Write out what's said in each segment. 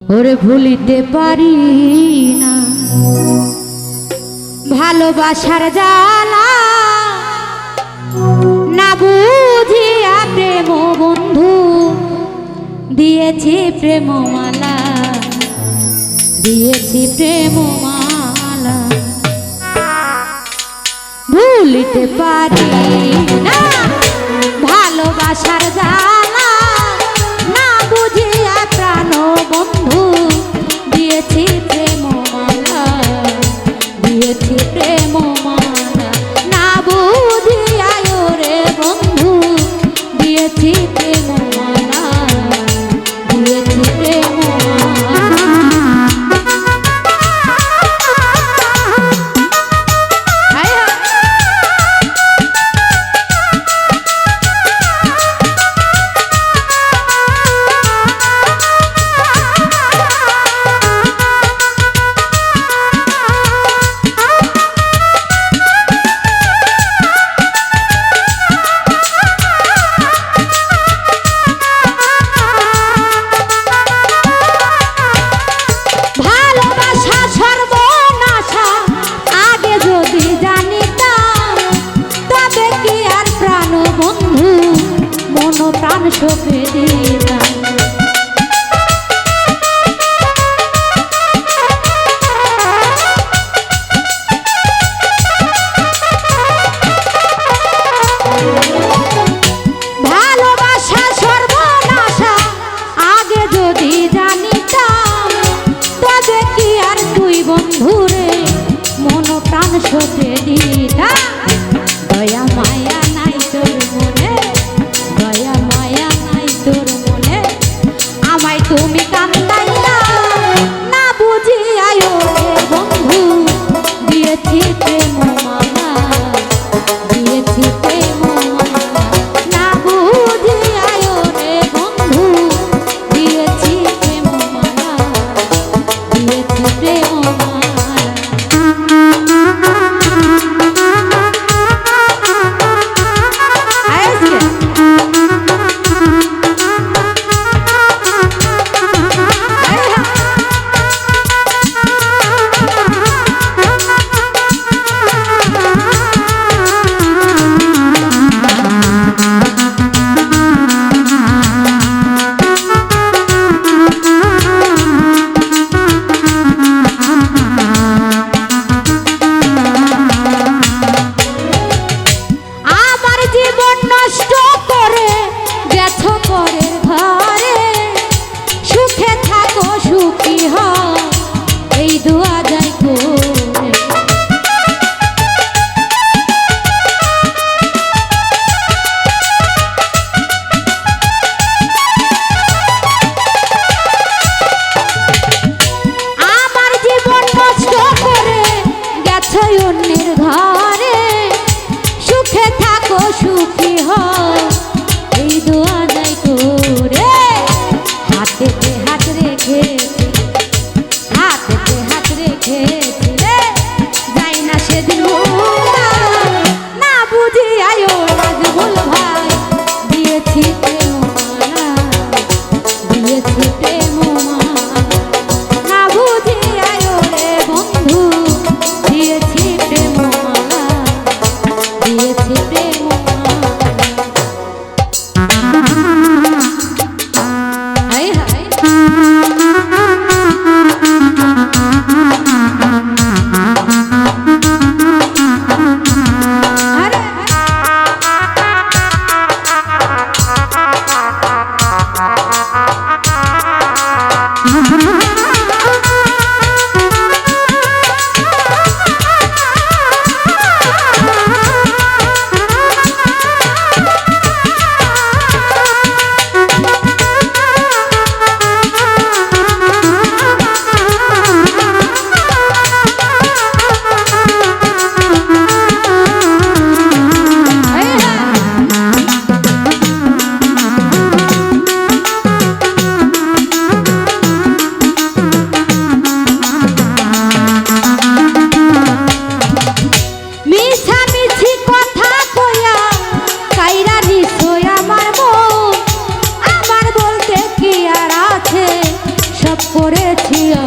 ওরে ভুলিতে পারি না ভালোবাসার জ্বালা না বুঝিয়া প্রেম বন্ধু দিয়েছি প্রেমমালা দিয়েছি প্রেমমালা ভুলিতে পারি না ভালোবাসার জ্বালা না বুঝিয়া প্রাণ বন্ধু দিয়েছি প্রেমমালা দিয়েছি প্রেমমালা না বুঝিয়া ওরে বন্ধু দিয়েছি প্রেমমালা দিয়েছি প্রেমমালা প্রাণ সপে দিলাম ভালোবাসা সর্বনাশা আগে যদি জানিতাম তবে কি আর তুই বন্ধুরে মন প্রাণ সপে দিতাম দয়া মায়া নাই তোর মনে দয়া মায়া নাই করেছি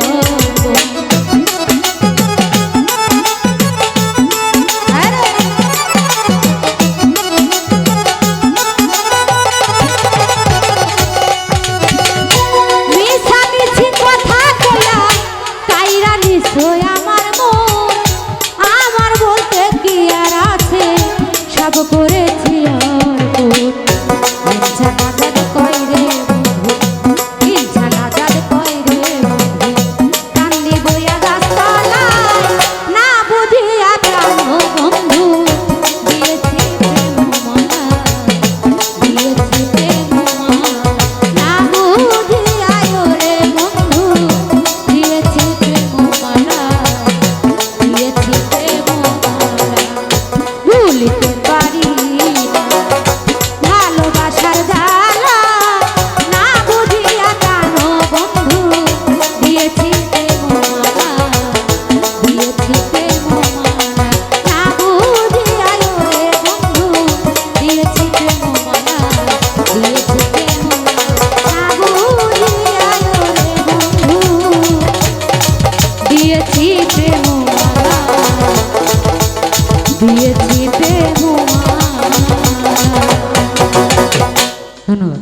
মিছামিছি কথা কইয়া কাইরা নিশ্চয় আমার মন আমার বলতে কি আর আছে সব করেছি দিয়েছি প্রেম। ধন্যবাদ।